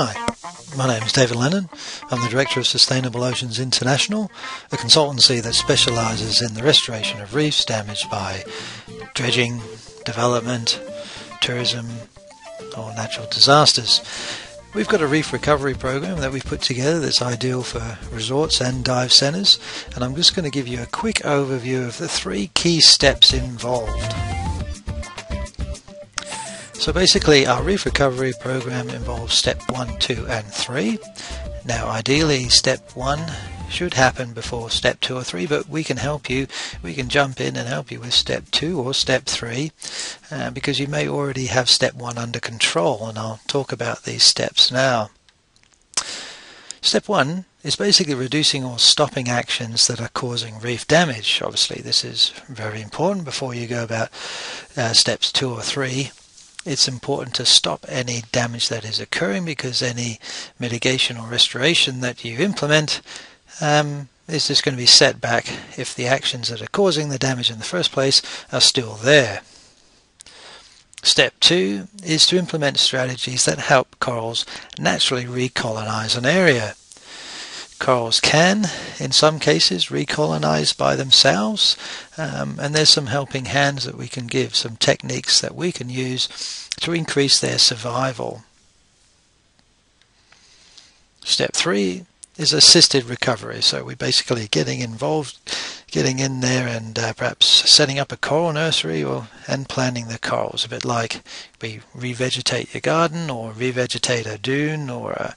Hi, my name is David Lennon. I'm the Director of Sustainable Oceans International, a consultancy that specialises in the restoration of reefs damaged by dredging, development, tourism or natural disasters. We've got a reef recovery program that we've put together that's ideal for resorts and dive centres, and I'm just going to give you a quick overview of the 3 key steps involved. So basically our reef recovery program involves step 1, 2 and 3. Now ideally step 1 should happen before step 2 or 3, but we can help you. We can jump in and help you with step 2 or step 3 because you may already have step 1 under control, and I'll talk about these steps now. Step 1 is basically reducing or stopping actions that are causing reef damage. Obviously this is very important before you go about steps 2 or 3. It's important to stop any damage that is occurring, because any mitigation or restoration that you implement is just going to be set back if the actions that are causing the damage in the first place are still there. Step 2 is to implement strategies that help corals naturally recolonize an area. Corals can, in some cases, recolonize by themselves, and there's some helping hands that we can give, some techniques that we can use to increase their survival. Step 3 is assisted recovery, so we're basically getting involved, getting in there and perhaps setting up a coral nursery and planting the corals, a bit like we revegetate your garden or revegetate a dune or a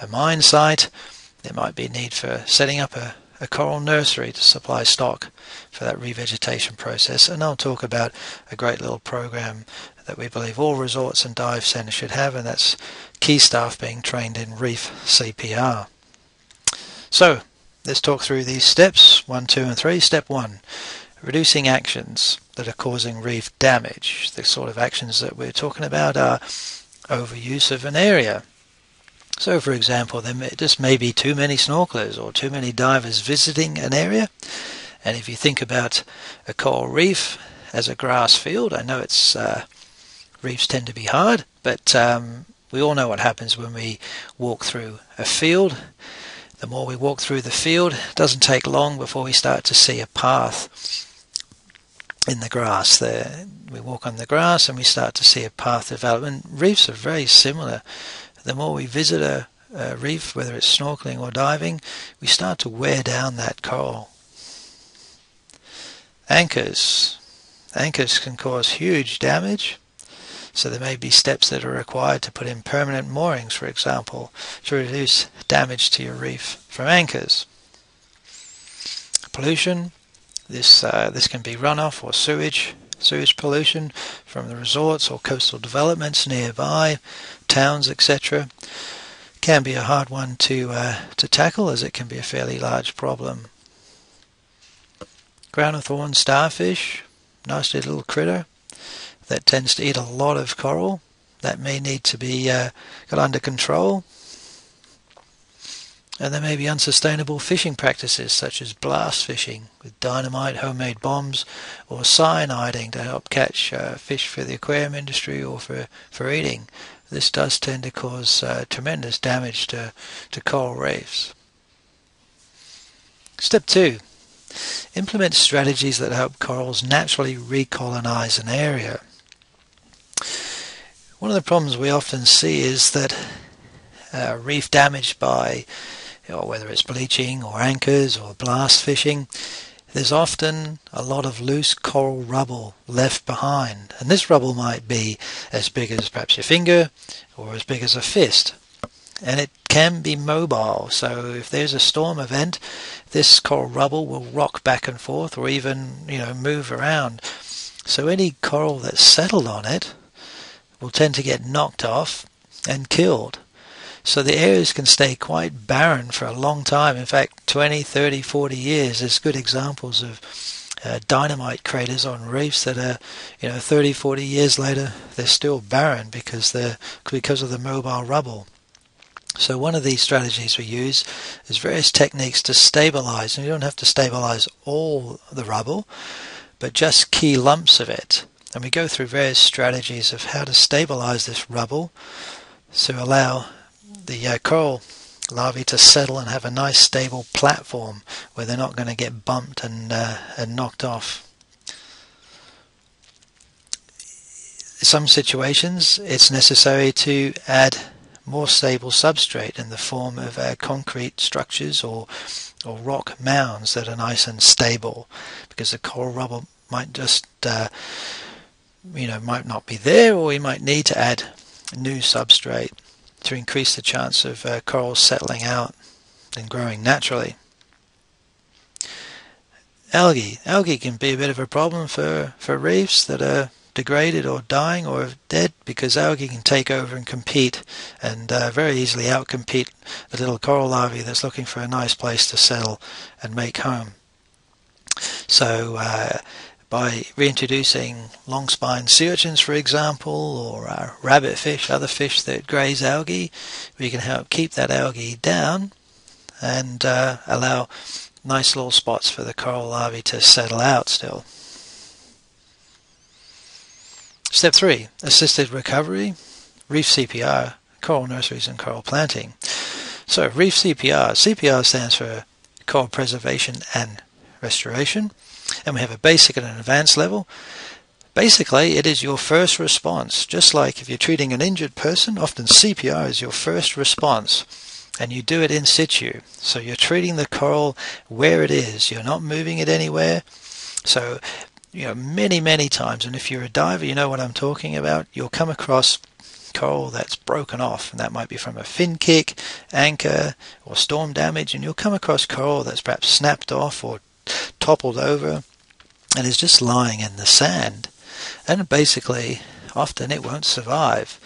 mine site. There might be a need for setting up a coral nursery to supply stock for that revegetation process, and I'll talk about a great little program that we believe all resorts and dive centres should have, and that's key staff being trained in reef CPR. So let's talk through these steps 1, 2 and 3. Step 1, reducing actions that are causing reef damage. The sort of actions that we're talking about are overuse of an area. So for example, there just may be too many snorkelers or too many divers visiting an area, and if you think about a coral reef as a grass field, I know it's reefs tend to be hard, but we all know what happens when we walk through a field. The more we walk through the field, it doesn't take long before we start to see a path in the grass. We walk on the grass and we start to see a path development. Reefs are very similar. The more we visit a reef, whether it's snorkeling or diving, we start to wear down that coral. Anchors can cause huge damage, so there may be steps that are required to put in permanent moorings, for example, to reduce damage to your reef from anchors. Pollution, this can be runoff or sewage pollution from the resorts or coastal developments nearby, towns, etc. Can be a hard one to tackle, as it can be a fairly large problem. Crown of thorn starfish, nasty little critter that tends to eat a lot of coral. That may need to be got under control. And there may be unsustainable fishing practices such as blast fishing with dynamite, homemade bombs, or cyaniding to help catch fish for the aquarium industry or for eating. This does tend to cause tremendous damage to coral reefs. Step 2. Implement strategies that help corals naturally recolonize an area. One of the problems we often see is that reef damage by whether it's bleaching or anchors or blast fishing, there's often a lot of loose coral rubble left behind, and this rubble might be as big as perhaps your finger or as big as a fist, and it can be mobile. So if there's a storm event, this coral rubble will rock back and forth or even move around. So any coral that's settled on it will tend to get knocked off and killed. So the areas can stay quite barren for a long time. In fact, 20, 30, 40 years. There's good examples of dynamite craters on reefs that are 30, 40 years later they're still barren because of the mobile rubble. So one of these strategies we use is various techniques to stabilize, and you don't have to stabilize all the rubble, but just key lumps of it. And we go through various strategies of how to stabilize this rubble to allow the coral larvae to settle and have a nice stable platform where they're not going to get bumped and knocked off. In some situations it's necessary to add more stable substrate in the form of concrete structures or rock mounds that are nice and stable, because the coral rubble might just might not be there, or we might need to add new substrate to increase the chance of corals settling out and growing naturally. Algae can be a bit of a problem for reefs that are degraded or dying or dead, because algae can take over and compete and very easily outcompete the little coral larvae that's looking for a nice place to settle and make home. So by reintroducing long-spined sea urchins, for example, or rabbitfish, other fish that graze algae, we can help keep that algae down and allow nice little spots for the coral larvae to settle out still. Step 3, assisted recovery, reef CPR, coral nurseries and coral planting. So reef CPR. CPR stands for coral preservation and restoration, and we have a basic and an advanced level. Basically, it is your first response. Just like if you're treating an injured person, often CPR is your first response, and you do it in situ. So you're treating the coral where it is. You're not moving it anywhere. So many times, and if you're a diver, you know what I'm talking about, you'll come across coral that's broken off, and that might be from a fin kick, anchor, or storm damage, and you'll come across coral that's perhaps snapped off or toppled over and is just lying in the sand, and basically often it won't survive.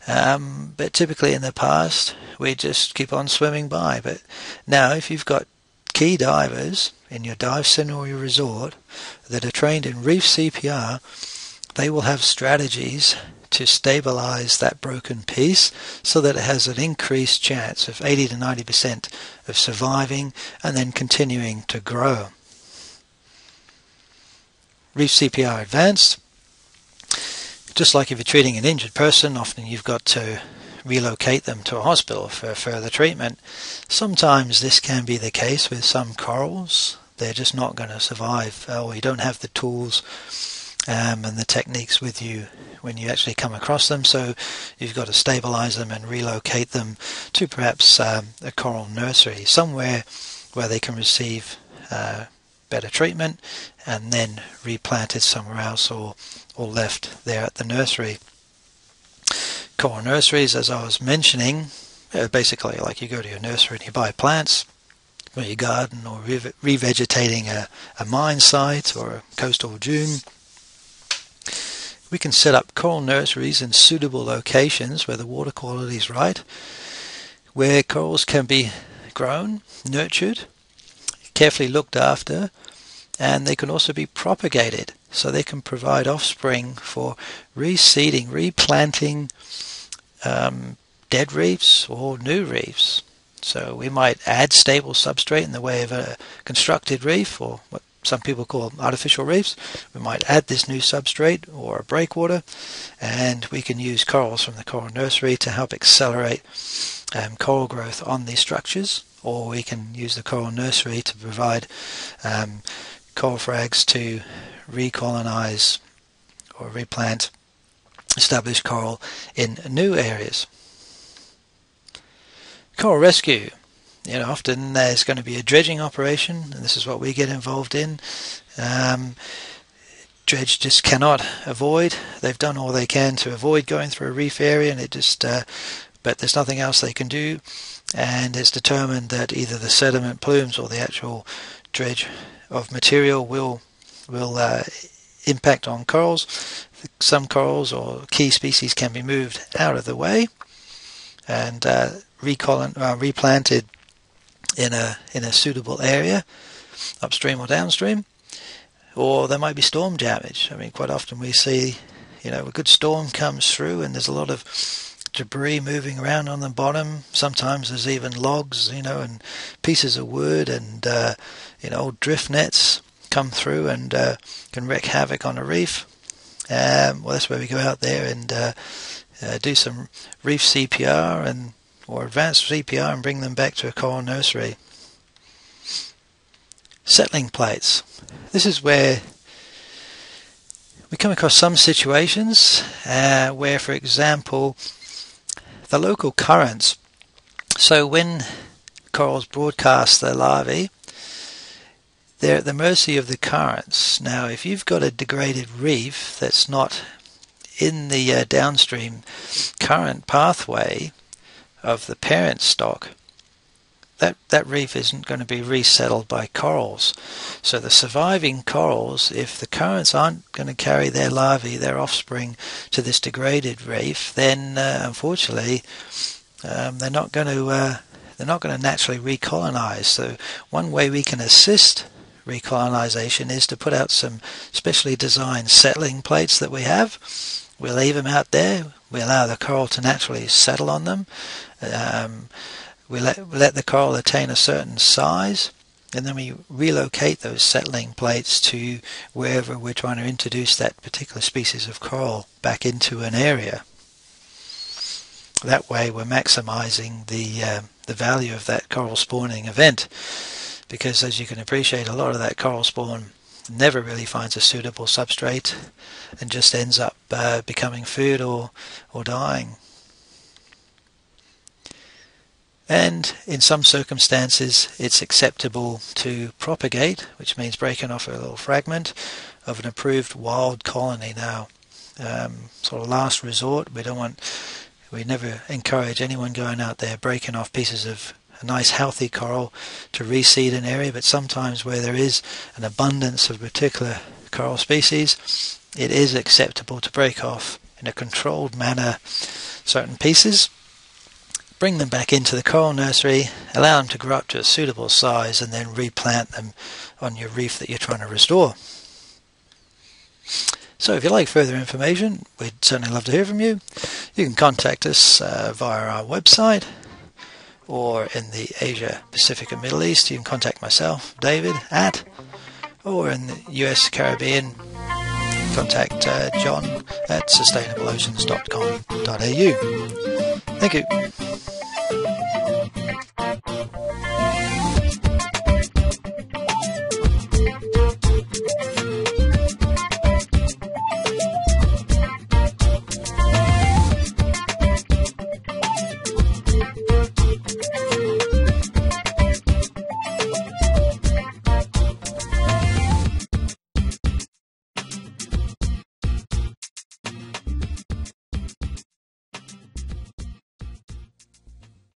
But typically in the past we just keep on swimming by. But now, if you've got key divers in your dive center or your resort that are trained in reef CPR, they will have strategies to stabilize that broken piece so that it has an increased chance of 80 to 90% of surviving and then continuing to grow. Reef CPR Advanced, just like if you're treating an injured person, often you've got to relocate them to a hospital for further treatment. Sometimes this can be the case with some corals. They're just not going to survive, or you don't have the tools and the techniques with you when you actually come across them, so you've got to stabilize them and relocate them to perhaps a coral nursery, somewhere where they can receive better treatment and then replanted somewhere else, or left there at the nursery. Coral nurseries, as I was mentioning, basically like you go to your nursery and you buy plants for your garden, or revegetating a mine site or a coastal dune. We can set up coral nurseries in suitable locations where the water quality is right, where corals can be grown, nurtured, carefully looked after, and they can also be propagated, so they can provide offspring for reseeding, replanting dead reefs or new reefs. So we might add stable substrate in the way of a constructed reef, or what some people call artificial reefs. We might add this new substrate or a breakwater, and we can use corals from the coral nursery to help accelerate coral growth on these structures, or we can use the coral nursery to provide coral frags to recolonize or replant established coral in new areas. Coral rescue. Often there's going to be a dredging operation, and this is what we get involved in. Dredge just cannot avoid. They've done all they can to avoid going through a reef area, and but there's nothing else they can do. And it's determined that either the sediment plumes or the actual dredge of material will impact on corals. Some corals or key species can be moved out of the way and replanted in a suitable area, upstream or downstream. Or there might be storm damage. I mean, quite often we see, a good storm comes through and there's a lot of debris moving around on the bottom. Sometimes there's even logs, and pieces of wood and old drift nets come through and can wreak havoc on a reef. Well, that's where we go out there and do some reef CPR, and or advanced CPR and bring them back to a coral nursery. Settling plates. This is where we come across some situations where, for example, the local currents. So when corals broadcast their larvae, they're at the mercy of the currents. Now, if you've got a degraded reef that's not in the downstream current pathway of the parent stock, that reef isn't going to be resettled by corals. So the surviving corals, if the currents aren't going to carry their larvae, their offspring, to this degraded reef, then unfortunately they're not going to naturally recolonize. So one way we can assist recolonization is to put out some specially designed settling plates that we have. We leave them out there. We allow the coral to naturally settle on them. We let the coral attain a certain size, and then we relocate those settling plates to wherever we're trying to introduce that particular species of coral back into an area. That way we're maximizing the value of that coral spawning event, because as you can appreciate, a lot of that coral spawn never really finds a suitable substrate and just ends up becoming food or dying. And in some circumstances it's acceptable to propagate, which means breaking off a little fragment of an approved wild colony. Now, sort of last resort, we never encourage anyone going out there breaking off pieces of a nice healthy coral to reseed an area, but sometimes where there is an abundance of a particular coral species, it is acceptable to break off in a controlled manner certain pieces, bring them back into the coral nursery, allow them to grow up to a suitable size, and then replant them on your reef that you're trying to restore. So if you'd like further information, we'd certainly love to hear from you. You can contact us via our website, or in the Asia, Pacific and Middle East, you can contact myself, David, or in the US Caribbean, contact John at sustainableoceans.com.au. Thank you.